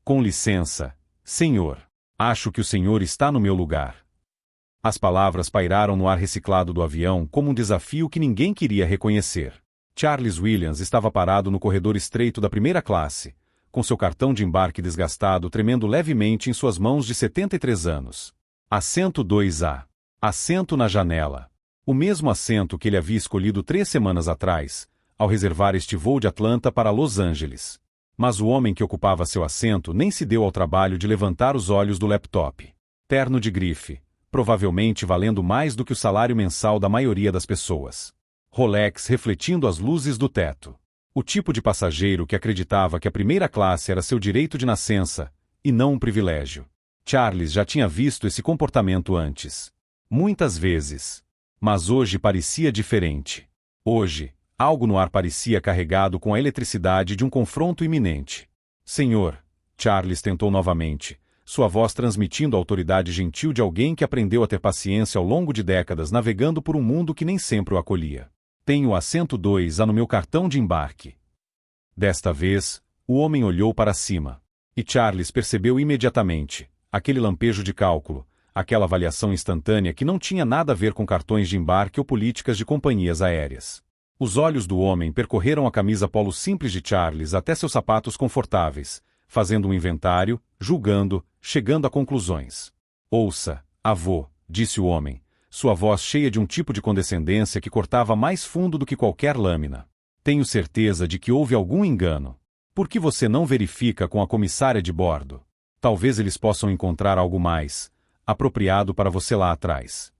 Com licença, senhor. Acho que o senhor está no meu lugar. As palavras pairaram no ar reciclado do avião como um desafio que ninguém queria reconhecer. Charles Williams estava parado no corredor estreito da primeira classe, com seu cartão de embarque desgastado tremendo levemente em suas mãos de 73 anos. Assento 2A. Assento na janela. O mesmo assento que ele havia escolhido 3 semanas atrás, ao reservar este voo de Atlanta para Los Angeles. Mas o homem que ocupava seu assento nem se deu ao trabalho de levantar os olhos do laptop. Terno de grife, provavelmente valendo mais do que o salário mensal da maioria das pessoas. Rolex refletindo as luzes do teto. O tipo de passageiro que acreditava que a primeira classe era seu direito de nascença, e não um privilégio. Charles já tinha visto esse comportamento antes. Muitas vezes. Mas hoje parecia diferente. Hoje, algo no ar parecia carregado com a eletricidade de um confronto iminente. Senhor, Charles tentou novamente, sua voz transmitindo a autoridade gentil de alguém que aprendeu a ter paciência ao longo de décadas navegando por um mundo que nem sempre o acolhia. Tenho o assento 2A no meu cartão de embarque. Desta vez, o homem olhou para cima. E Charles percebeu imediatamente, aquele lampejo de cálculo, aquela avaliação instantânea que não tinha nada a ver com cartões de embarque ou políticas de companhias aéreas. Os olhos do homem percorreram a camisa polo simples de Charles até seus sapatos confortáveis, fazendo um inventário, julgando, chegando a conclusões. Ouça, avô, disse o homem, sua voz cheia de um tipo de condescendência que cortava mais fundo do que qualquer lâmina. Tenho certeza de que houve algum engano. Por que você não verifica com a comissária de bordo? Talvez eles possam encontrar algo mais apropriado para você lá atrás.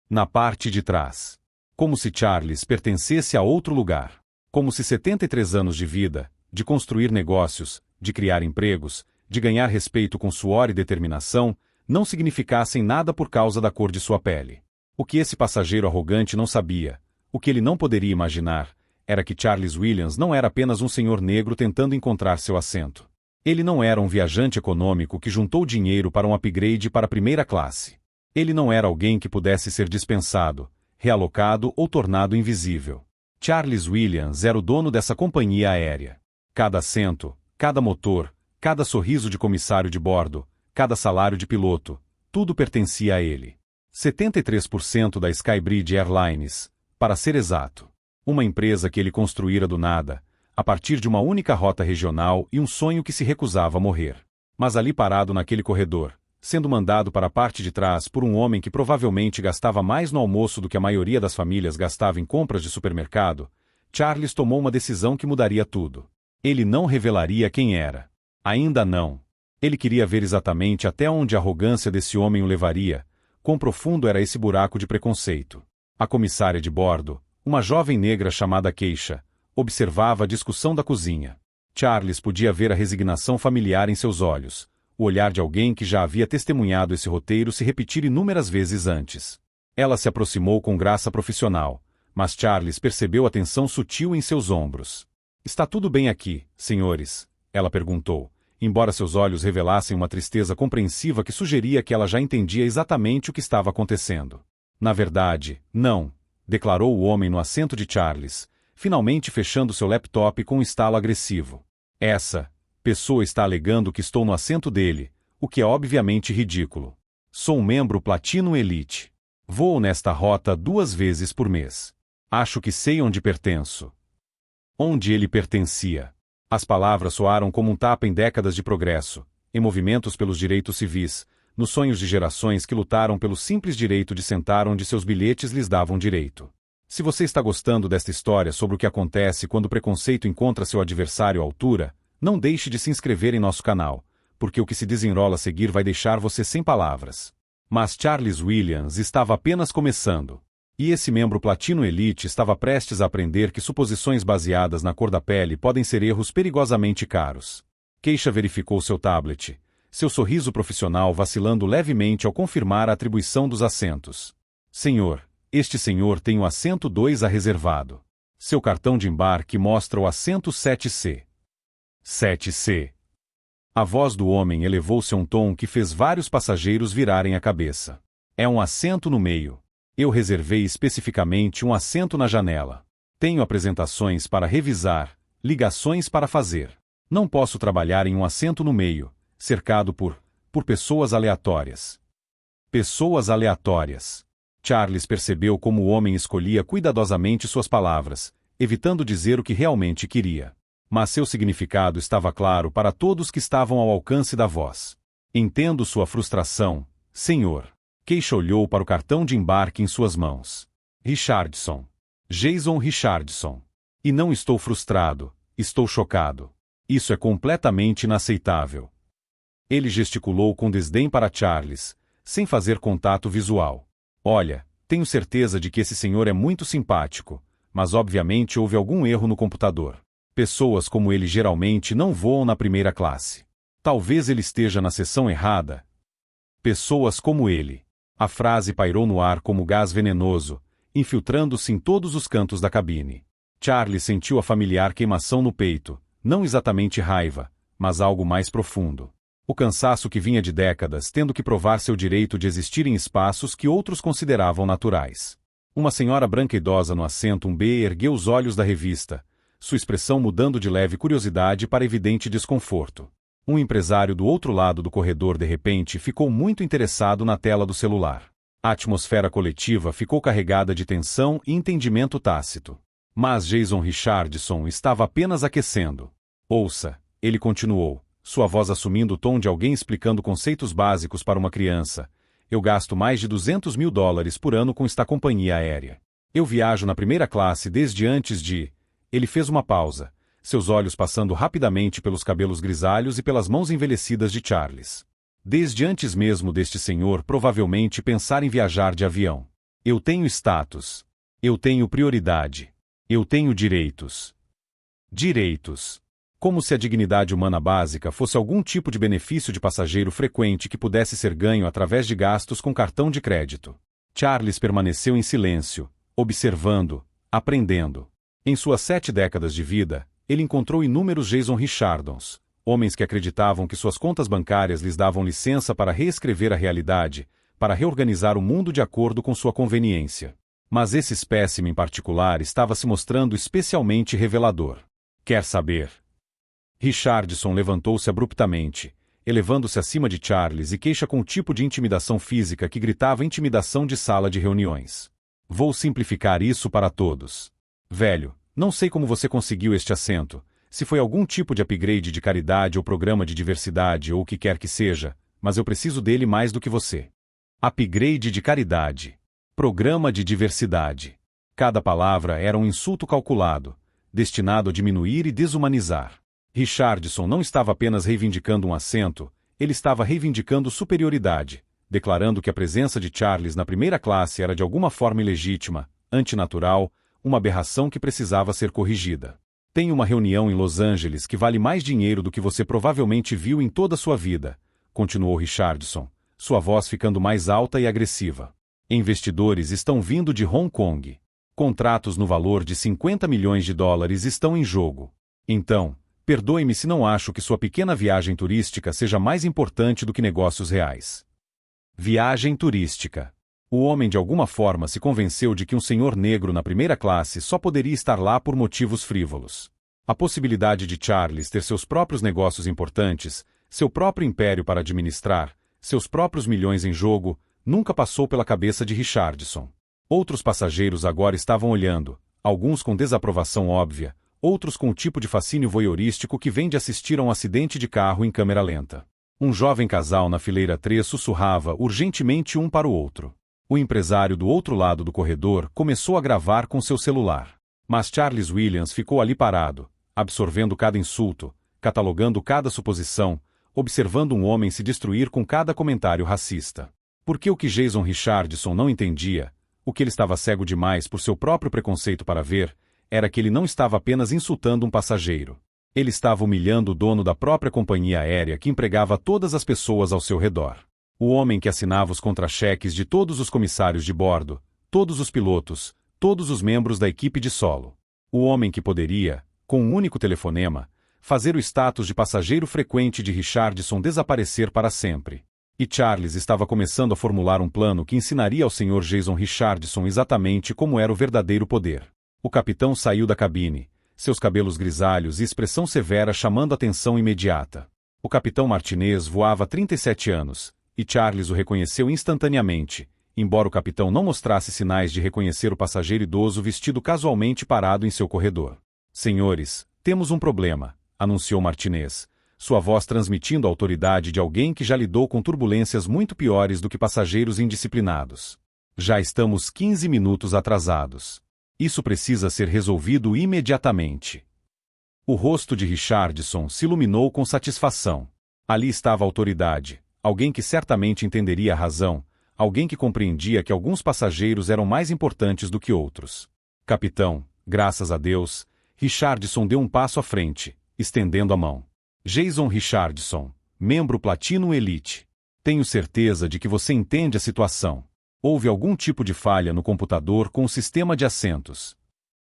Na parte de trás. Como se Charles pertencesse a outro lugar. Como se 73 anos de vida, de construir negócios, de criar empregos, de ganhar respeito com suor e determinação, não significassem nada por causa da cor de sua pele. O que esse passageiro arrogante não sabia, o que ele não poderia imaginar, era que Charles Williams não era apenas um senhor negro tentando encontrar seu assento. Ele não era um viajante econômico que juntou dinheiro para um upgrade para a primeira classe. Ele não era alguém que pudesse ser dispensado, realocado ou tornado invisível. Charles Williams era o dono dessa companhia aérea. Cada assento, cada motor, cada sorriso de comissário de bordo, cada salário de piloto, tudo pertencia a ele. 73% da Skybridge Airlines, para ser exato. Uma empresa que ele construíra do nada, a partir de uma única rota regional e um sonho que se recusava a morrer. Mas ali parado naquele corredor, sendo mandado para a parte de trás por um homem que provavelmente gastava mais no almoço do que a maioria das famílias gastava em compras de supermercado, Charles tomou uma decisão que mudaria tudo. Ele não revelaria quem era. Ainda não. Ele queria ver exatamente até onde a arrogância desse homem o levaria, quão profundo era esse buraco de preconceito. A comissária de bordo, uma jovem negra chamada Keisha, observava a discussão da cozinha. Charles podia ver a resignação familiar em seus olhos, o olhar de alguém que já havia testemunhado esse roteiro se repetir inúmeras vezes antes. Ela se aproximou com graça profissional, mas Charles percebeu a tensão sutil em seus ombros. Está tudo bem aqui, senhores? Ela perguntou, embora seus olhos revelassem uma tristeza compreensiva que sugeria que ela já entendia exatamente o que estava acontecendo. Na verdade, não, declarou o homem no assento de Charles, finalmente fechando seu laptop com um estalo agressivo. Essa pessoa está alegando que estou no assento dele, o que é obviamente ridículo. Sou um membro Platinum Elite. Voo nesta rota 2 vezes por mês. Acho que sei onde pertenço. Onde ele pertencia. As palavras soaram como um tapa em décadas de progresso, em movimentos pelos direitos civis, nos sonhos de gerações que lutaram pelo simples direito de sentar onde seus bilhetes lhes davam direito. Se você está gostando desta história sobre o que acontece quando o preconceito encontra seu adversário à altura, não deixe de se inscrever em nosso canal, porque o que se desenrola a seguir vai deixar você sem palavras. Mas Charles Williams estava apenas começando. E esse membro Platino Elite estava prestes a aprender que suposições baseadas na cor da pele podem ser erros perigosamente caros. Keisha verificou seu tablet, seu sorriso profissional vacilando levemente ao confirmar a atribuição dos assentos. Senhor, este senhor tem o assento 2A reservado. Seu cartão de embarque mostra o assento 7C. 7C. A voz do homem elevou-se a um tom que fez vários passageiros virarem a cabeça. É um assento no meio. Eu reservei especificamente um assento na janela. Tenho apresentações para revisar, ligações para fazer. Não posso trabalhar em um assento no meio, cercado por pessoas aleatórias. Pessoas aleatórias. Charles percebeu como o homem escolhia cuidadosamente suas palavras, evitando dizer o que realmente queria. Mas seu significado estava claro para todos que estavam ao alcance da voz. Entendo sua frustração, senhor. Keisha olhou para o cartão de embarque em suas mãos. Richardson. Jason Richardson. E não estou frustrado, estou chocado. Isso é completamente inaceitável. Ele gesticulou com desdém para Charles, sem fazer contato visual. Olha, tenho certeza de que esse senhor é muito simpático, mas obviamente houve algum erro no computador. Pessoas como ele geralmente não voam na primeira classe. Talvez ele esteja na seção errada. Pessoas como ele. A frase pairou no ar como gás venenoso, infiltrando-se em todos os cantos da cabine. Charles sentiu a familiar queimação no peito, não exatamente raiva, mas algo mais profundo. O cansaço que vinha de décadas tendo que provar seu direito de existir em espaços que outros consideravam naturais. Uma senhora branca idosa no assento 1B ergueu os olhos da revista, sua expressão mudando de leve curiosidade para evidente desconforto. Um empresário do outro lado do corredor de repente ficou muito interessado na tela do celular. A atmosfera coletiva ficou carregada de tensão e entendimento tácito. Mas Jason Richardson estava apenas aquecendo. Ouça, ele continuou, sua voz assumindo o tom de alguém explicando conceitos básicos para uma criança. Eu gasto mais de $200 mil por ano com esta companhia aérea. Eu viajo na primeira classe desde antes de... Ele fez uma pausa, seus olhos passando rapidamente pelos cabelos grisalhos e pelas mãos envelhecidas de Charles. Desde antes mesmo deste senhor provavelmente pensar em viajar de avião. Eu tenho status. Eu tenho prioridade. Eu tenho direitos. Direitos. Como se a dignidade humana básica fosse algum tipo de benefício de passageiro frequente que pudesse ser ganho através de gastos com cartão de crédito. Charles permaneceu em silêncio, observando, aprendendo. Em suas 7 décadas de vida, ele encontrou inúmeros Jason Richardsons, homens que acreditavam que suas contas bancárias lhes davam licença para reescrever a realidade, para reorganizar o mundo de acordo com sua conveniência. Mas esse espécime em particular estava se mostrando especialmente revelador. Quer saber? Richardson levantou-se abruptamente, elevando-se acima de Charles e queixa com um tipo de intimidação física que gritava intimidação de sala de reuniões. Vou simplificar isso para todos. Velho, não sei como você conseguiu este assento, se foi algum tipo de upgrade de caridade ou programa de diversidade ou o que quer que seja, mas eu preciso dele mais do que você. Upgrade de caridade. Programa de diversidade. Cada palavra era um insulto calculado, destinado a diminuir e desumanizar. Richardson não estava apenas reivindicando um assento, ele estava reivindicando superioridade, declarando que a presença de Charles na primeira classe era de alguma forma ilegítima, antinatural, uma aberração que precisava ser corrigida. Tem uma reunião em Los Angeles que vale mais dinheiro do que você provavelmente viu em toda a sua vida, continuou Richardson, sua voz ficando mais alta e agressiva. Investidores estão vindo de Hong Kong. Contratos no valor de $50 milhões estão em jogo. Então, perdoe-me se não acho que sua pequena viagem turística seja mais importante do que negócios reais. Viagem turística. O homem de alguma forma se convenceu de que um senhor negro na primeira classe só poderia estar lá por motivos frívolos. A possibilidade de Charles ter seus próprios negócios importantes, seu próprio império para administrar, seus próprios milhões em jogo, nunca passou pela cabeça de Richardson. Outros passageiros agora estavam olhando, alguns com desaprovação óbvia, outros com o tipo de fascínio voyeurístico que vem de assistir a um acidente de carro em câmera lenta. Um jovem casal na fileira 3 sussurrava urgentemente um para o outro. O empresário do outro lado do corredor começou a gravar com seu celular. Mas Charles Williams ficou ali parado, absorvendo cada insulto, catalogando cada suposição, observando um homem se destruir com cada comentário racista. Porque o que Jason Richardson não entendia, o que ele estava cego demais por seu próprio preconceito para ver, era que ele não estava apenas insultando um passageiro. Ele estava humilhando o dono da própria companhia aérea que empregava todas as pessoas ao seu redor. O homem que assinava os contra-cheques de todos os comissários de bordo, todos os pilotos, todos os membros da equipe de solo. O homem que poderia, com um único telefonema, fazer o status de passageiro frequente de Richardson desaparecer para sempre. E Charles estava começando a formular um plano que ensinaria ao Sr. Jason Richardson exatamente como era o verdadeiro poder. O capitão saiu da cabine, seus cabelos grisalhos e expressão severa chamando a atenção imediata. O capitão Martinez voava 37 anos, e Charles o reconheceu instantaneamente, embora o capitão não mostrasse sinais de reconhecer o passageiro idoso vestido casualmente parado em seu corredor. Senhores, temos um problema, anunciou Martinez, sua voz transmitindo a autoridade de alguém que já lidou com turbulências muito piores do que passageiros indisciplinados. Já estamos 15 minutos atrasados. Isso precisa ser resolvido imediatamente. O rosto de Richardson se iluminou com satisfação. Ali estava a autoridade, alguém que certamente entenderia a razão, alguém que compreendia que alguns passageiros eram mais importantes do que outros. Capitão, graças a Deus, Richardson deu um passo à frente, estendendo a mão. Jason Richardson, membro Platinum Elite. Tenho certeza de que você entende a situação. Houve algum tipo de falha no computador com o sistema de assentos.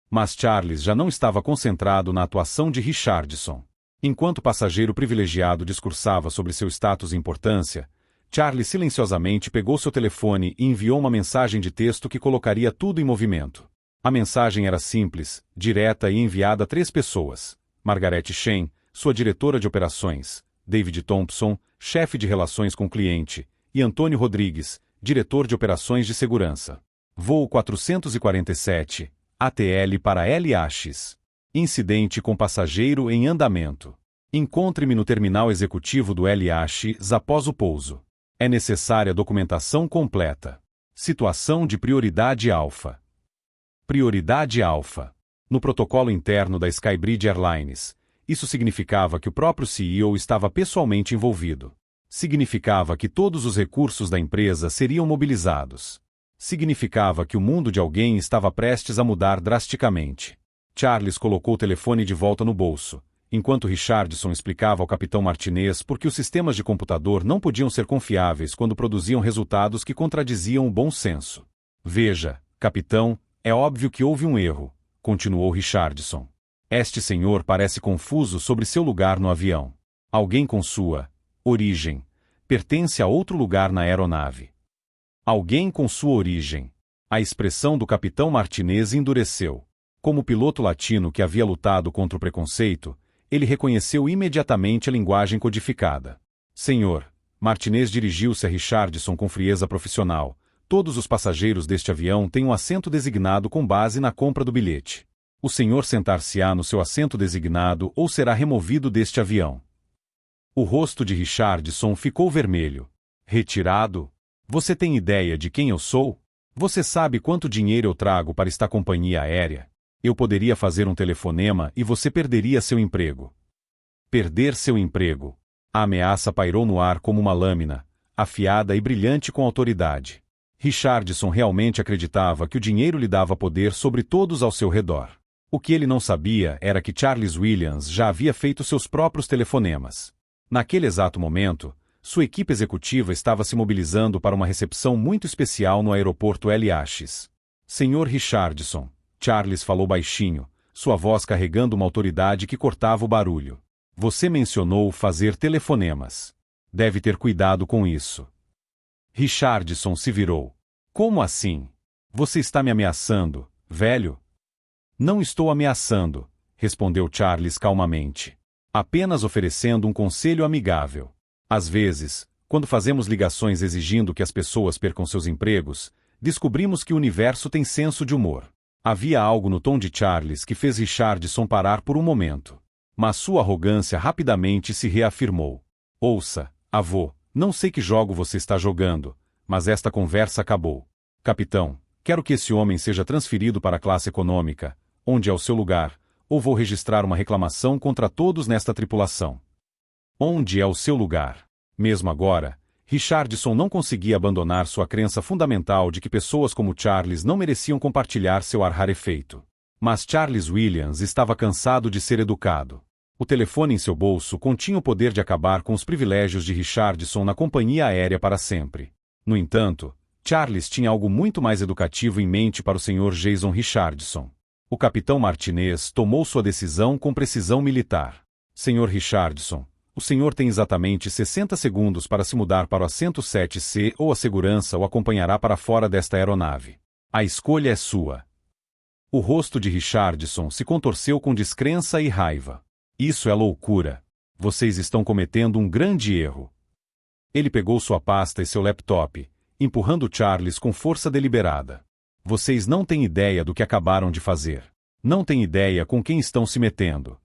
Mas Charles já não estava concentrado na atuação de Richardson. Enquanto o passageiro privilegiado discursava sobre seu status e importância, Charles silenciosamente pegou seu telefone e enviou uma mensagem de texto que colocaria tudo em movimento. A mensagem era simples, direta e enviada a 3 pessoas: Margaret Shen, sua diretora de operações, David Thompson, chefe de relações com o cliente, e Antônio Rodrigues, diretor de operações de segurança. Voo 447, ATL para LAX. Incidente com passageiro em andamento. Encontre-me no terminal executivo do LAX após o pouso. É necessária documentação completa. Situação de prioridade alfa. Prioridade alfa. No protocolo interno da Skybridge Airlines, isso significava que o próprio CEO estava pessoalmente envolvido. Significava que todos os recursos da empresa seriam mobilizados. Significava que o mundo de alguém estava prestes a mudar drasticamente. Charles colocou o telefone de volta no bolso, enquanto Richardson explicava ao capitão Martinez por que os sistemas de computador não podiam ser confiáveis quando produziam resultados que contradiziam o bom senso. Veja, capitão, é óbvio que houve um erro, continuou Richardson. Este senhor parece confuso sobre seu lugar no avião. Alguém com sua origem pertence a outro lugar na aeronave. Alguém com sua origem. A expressão do capitão Martinez endureceu. Como piloto latino que havia lutado contra o preconceito, ele reconheceu imediatamente a linguagem codificada. Senhor, Martinez dirigiu-se a Richardson com frieza profissional. Todos os passageiros deste avião têm um assento designado com base na compra do bilhete. O senhor sentar-se-á no seu assento designado ou será removido deste avião. O rosto de Richardson ficou vermelho. Retirado? Você tem ideia de quem eu sou? Você sabe quanto dinheiro eu trago para esta companhia aérea? Eu poderia fazer um telefonema e você perderia seu emprego. Perder seu emprego. A ameaça pairou no ar como uma lâmina, afiada e brilhante com autoridade. Richardson realmente acreditava que o dinheiro lhe dava poder sobre todos ao seu redor. O que ele não sabia era que Charles Williams já havia feito seus próprios telefonemas. Naquele exato momento, sua equipe executiva estava se mobilizando para uma recepção muito especial no aeroporto LAX. Senhor Richardson, Charles falou baixinho, sua voz carregando uma autoridade que cortava o barulho. Você mencionou fazer telefonemas. Deve ter cuidado com isso. Richardson se virou. Como assim? Você está me ameaçando, velho? Não estou ameaçando, respondeu Charles calmamente. Apenas oferecendo um conselho amigável. Às vezes, quando fazemos ligações exigindo que as pessoas percam seus empregos, descobrimos que o universo tem senso de humor. Havia algo no tom de Charles que fez Richardson parar por um momento. Mas sua arrogância rapidamente se reafirmou. Ouça, avô, não sei que jogo você está jogando, mas esta conversa acabou. Capitão, quero que esse homem seja transferido para a classe econômica, onde é o seu lugar, ou vou registrar uma reclamação contra todos nesta tripulação. Onde é o seu lugar? Mesmo agora, Richardson não conseguia abandonar sua crença fundamental de que pessoas como Charles não mereciam compartilhar seu ar rarefeito. Mas Charles Williams estava cansado de ser educado. O telefone em seu bolso continha o poder de acabar com os privilégios de Richardson na companhia aérea para sempre. No entanto, Charles tinha algo muito mais educativo em mente para o Sr. Jason Richardson. O capitão Martinez tomou sua decisão com precisão militar. Sr. Richardson, o senhor tem exatamente 60 segundos para se mudar para o assento 7C ou a segurança o acompanhará para fora desta aeronave. A escolha é sua. O rosto de Richardson se contorceu com descrença e raiva. Isso é loucura. Vocês estão cometendo um grande erro. Ele pegou sua pasta e seu laptop, empurrando Charles com força deliberada. Vocês não têm ideia do que acabaram de fazer. Não têm ideia com quem estão se metendo.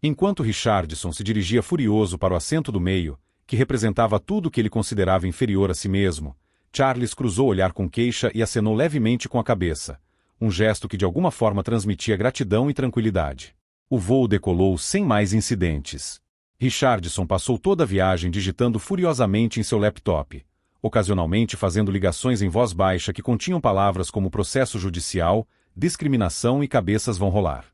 Enquanto Richardson se dirigia furioso para o assento do meio, que representava tudo que ele considerava inferior a si mesmo, Charles cruzou o olhar com queixa e acenou levemente com a cabeça, um gesto que de alguma forma transmitia gratidão e tranquilidade. O voo decolou sem mais incidentes. Richardson passou toda a viagem digitando furiosamente em seu laptop, ocasionalmente fazendo ligações em voz baixa que continham palavras como processo judicial, discriminação e cabeças vão rolar.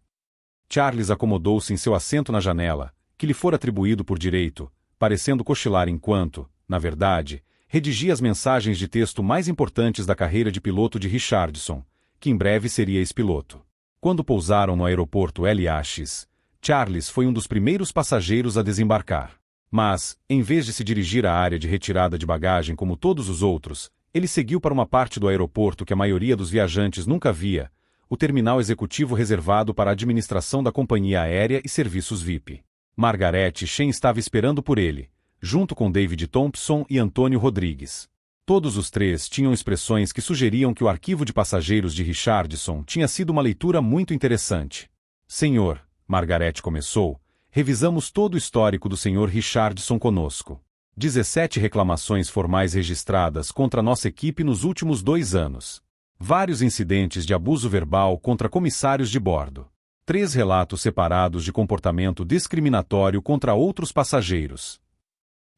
Charles acomodou-se em seu assento na janela, que lhe fora atribuído por direito, parecendo cochilar enquanto, na verdade, redigia as mensagens de texto mais importantes da carreira de piloto de Richardson, que em breve seria ex-piloto. Quando pousaram no aeroporto LAX, Charles foi um dos primeiros passageiros a desembarcar. Mas, em vez de se dirigir à área de retirada de bagagem como todos os outros, ele seguiu para uma parte do aeroporto que a maioria dos viajantes nunca via, o terminal executivo reservado para a administração da companhia aérea e serviços VIP. Margaret Chen estava esperando por ele, junto com David Thompson e Antônio Rodrigues. Todos os três tinham expressões que sugeriam que o arquivo de passageiros de Richardson tinha sido uma leitura muito interessante. Senhor, Margaret começou, revisamos todo o histórico do Sr. Richardson conosco. 17 reclamações formais registradas contra nossa equipe nos últimos 2 anos. Vários incidentes de abuso verbal contra comissários de bordo. 3 relatos separados de comportamento discriminatório contra outros passageiros.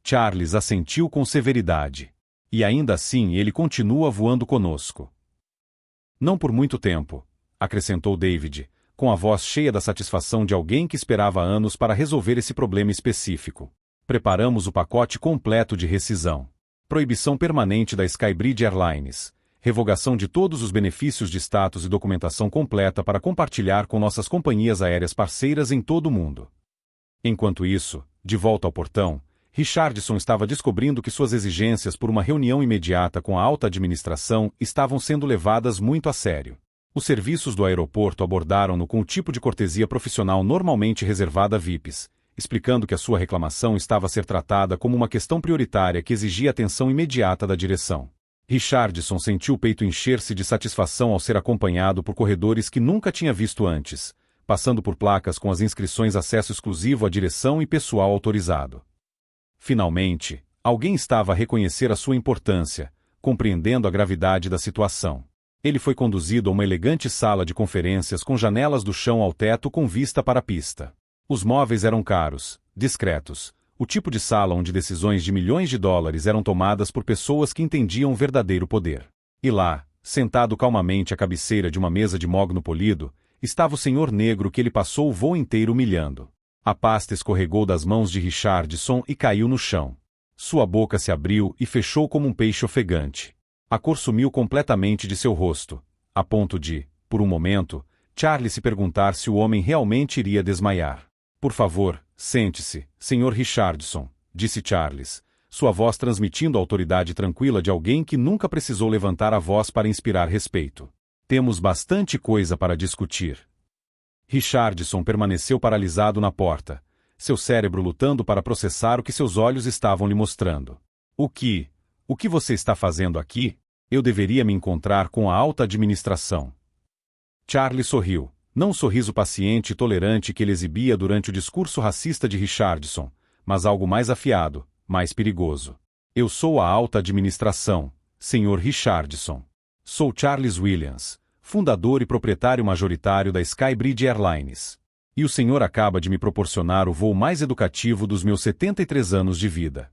Charles assentiu com severidade. E ainda assim ele continua voando conosco. Não por muito tempo, acrescentou David, com a voz cheia da satisfação de alguém que esperava anos para resolver esse problema específico. Preparamos o pacote completo de rescisão. Proibição permanente da Skybridge Airlines. Revogação de todos os benefícios de status e documentação completa para compartilhar com nossas companhias aéreas parceiras em todo o mundo. Enquanto isso, de volta ao portão, Richardson estava descobrindo que suas exigências por uma reunião imediata com a alta administração estavam sendo levadas muito a sério. Os serviços do aeroporto abordaram-no com o tipo de cortesia profissional normalmente reservada a VIPs, explicando que a sua reclamação estava a ser tratada como uma questão prioritária que exigia atenção imediata da direção. Richardson sentiu o peito encher-se de satisfação ao ser acompanhado por corredores que nunca tinha visto antes, passando por placas com as inscrições acesso exclusivo à direção e pessoal autorizado. Finalmente, alguém estava a reconhecer a sua importância, compreendendo a gravidade da situação. Ele foi conduzido a uma elegante sala de conferências com janelas do chão ao teto com vista para a pista. Os móveis eram caros, discretos, o tipo de sala onde decisões de milhões de dólares eram tomadas por pessoas que entendiam o verdadeiro poder. E lá, sentado calmamente à cabeceira de uma mesa de mogno polido, estava o senhor negro que ele passou o voo inteiro humilhando. A pasta escorregou das mãos de Richardson e caiu no chão. Sua boca se abriu e fechou como um peixe ofegante. A cor sumiu completamente de seu rosto, a ponto de, por um momento, Charles se perguntar se o homem realmente iria desmaiar. Por favor, sente-se, Sr. Richardson, disse Charles, sua voz transmitindo a autoridade tranquila de alguém que nunca precisou levantar a voz para inspirar respeito. Temos bastante coisa para discutir. Richardson permaneceu paralisado na porta, seu cérebro lutando para processar o que seus olhos estavam lhe mostrando. O que você está fazendo aqui? Eu deveria me encontrar com a alta administração. Charlie sorriu, não o sorriso paciente e tolerante que ele exibia durante o discurso racista de Richardson, mas algo mais afiado, mais perigoso. Eu sou a alta administração, Sr. Richardson. Sou Charles Williams, fundador e proprietário majoritário da Skybridge Airlines. E o senhor acaba de me proporcionar o voo mais educativo dos meus 73 anos de vida.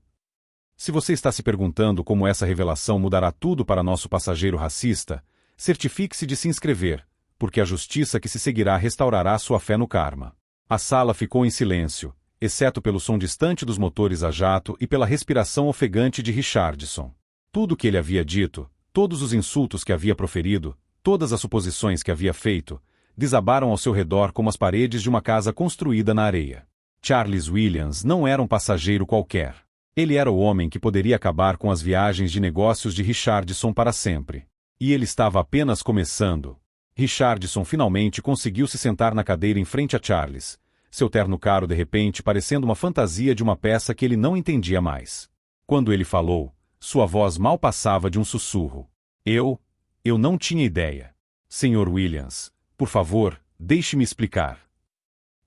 Se você está se perguntando como essa revelação mudará tudo para nosso passageiro racista, certifique-se de se inscrever, porque a justiça que se seguirá restaurará sua fé no karma. A sala ficou em silêncio, exceto pelo som distante dos motores a jato e pela respiração ofegante de Richardson. Tudo o que ele havia dito, todos os insultos que havia proferido, todas as suposições que havia feito, desabaram ao seu redor como as paredes de uma casa construída na areia. Charles Williams não era um passageiro qualquer. Ele era o homem que poderia acabar com as viagens de negócios de Richardson para sempre. E ele estava apenas começando. Richardson finalmente conseguiu se sentar na cadeira em frente a Charles, seu terno caro de repente parecendo uma fantasia de uma peça que ele não entendia mais. Quando ele falou, sua voz mal passava de um sussurro. Eu não tinha ideia. Sr. Williams, por favor, deixe-me explicar.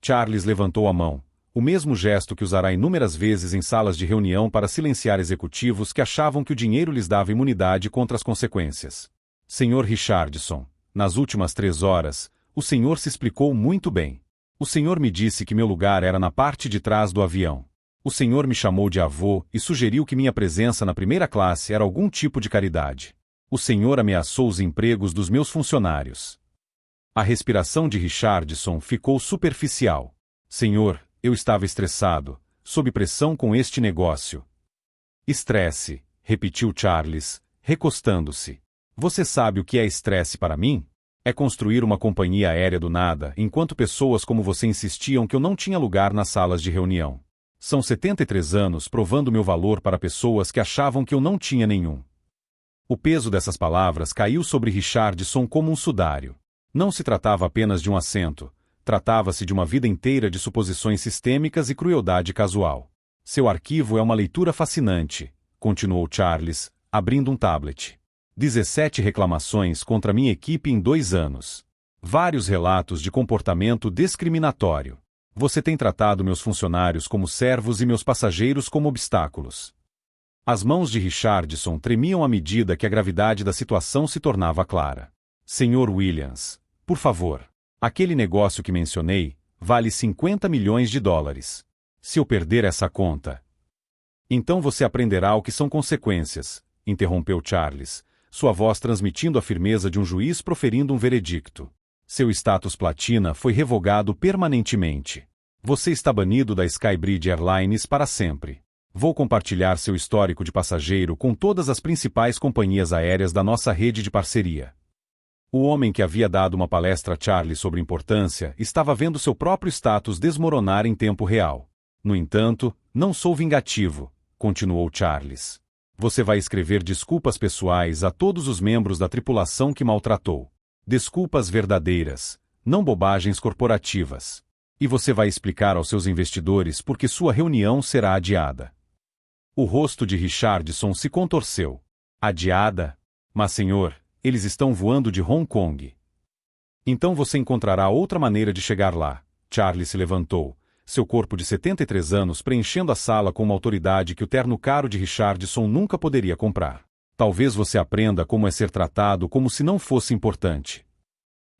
Charles levantou a mão, o mesmo gesto que usará inúmeras vezes em salas de reunião para silenciar executivos que achavam que o dinheiro lhes dava imunidade contra as consequências. Sr. Richardson, nas últimas 3 horas, o senhor se explicou muito bem. O senhor me disse que meu lugar era na parte de trás do avião. O senhor me chamou de avô e sugeriu que minha presença na primeira classe era algum tipo de caridade. O senhor ameaçou os empregos dos meus funcionários. A respiração de Richardson ficou superficial. Senhor, eu estava estressado, sob pressão com este negócio. Estresse, repetiu Charles, recostando-se. Você sabe o que é estresse para mim? É construir uma companhia aérea do nada, enquanto pessoas como você insistiam que eu não tinha lugar nas salas de reunião. São 73 anos provando meu valor para pessoas que achavam que eu não tinha nenhum. O peso dessas palavras caiu sobre Richardson como um sudário. Não se tratava apenas de um acento, tratava-se de uma vida inteira de suposições sistêmicas e crueldade casual. Seu arquivo é uma leitura fascinante, continuou Charles, abrindo um tablet. 17 reclamações contra minha equipe em 2 anos. Vários relatos de comportamento discriminatório. Você tem tratado meus funcionários como servos e meus passageiros como obstáculos. As mãos de Richardson tremiam à medida que a gravidade da situação se tornava clara. Sr. Williams, por favor. Aquele negócio que mencionei vale 50 milhões de dólares. Se eu perder essa conta... Então você aprenderá o que são consequências, interrompeu Charles, sua voz transmitindo a firmeza de um juiz proferindo um veredicto. Seu status platina foi revogado permanentemente. Você está banido da Skybridge Airlines para sempre. Vou compartilhar seu histórico de passageiro com todas as principais companhias aéreas da nossa rede de parceria. O homem que havia dado uma palestra a Charlie sobre importância estava vendo seu próprio status desmoronar em tempo real. No entanto, não sou vingativo, continuou Charles. Você vai escrever desculpas pessoais a todos os membros da tripulação que maltratou. Desculpas verdadeiras, não bobagens corporativas. E você vai explicar aos seus investidores por que sua reunião será adiada. O rosto de Richardson se contorceu. Adiada? Mas, senhor, eles estão voando de Hong Kong. Então você encontrará outra maneira de chegar lá. Charlie se levantou, seu corpo de 73 anos preenchendo a sala com uma autoridade que o terno caro de Richardson nunca poderia comprar. Talvez você aprenda como é ser tratado como se não fosse importante.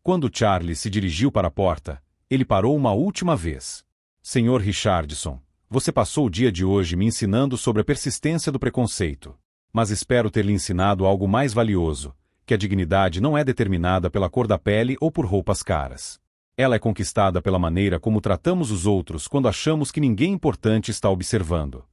Quando Charlie se dirigiu para a porta, ele parou uma última vez. Senhor Richardson, você passou o dia de hoje me ensinando sobre a persistência do preconceito. Mas espero ter lhe ensinado algo mais valioso, que a dignidade não é determinada pela cor da pele ou por roupas caras. Ela é conquistada pela maneira como tratamos os outros quando achamos que ninguém importante está observando.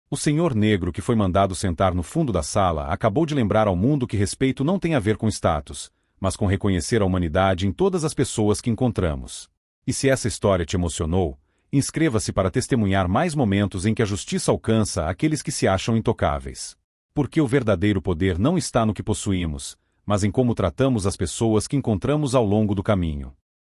O senhor negro que foi mandado sentar no fundo da sala acabou de lembrar ao mundo que respeito não tem a ver com status, mas com reconhecer a humanidade em todas as pessoas que encontramos. E se essa história te emocionou, inscreva-se para testemunhar mais momentos em que a justiça alcança aqueles que se acham intocáveis. Porque o verdadeiro poder não está no que possuímos, mas em como tratamos as pessoas que encontramos ao longo do caminho.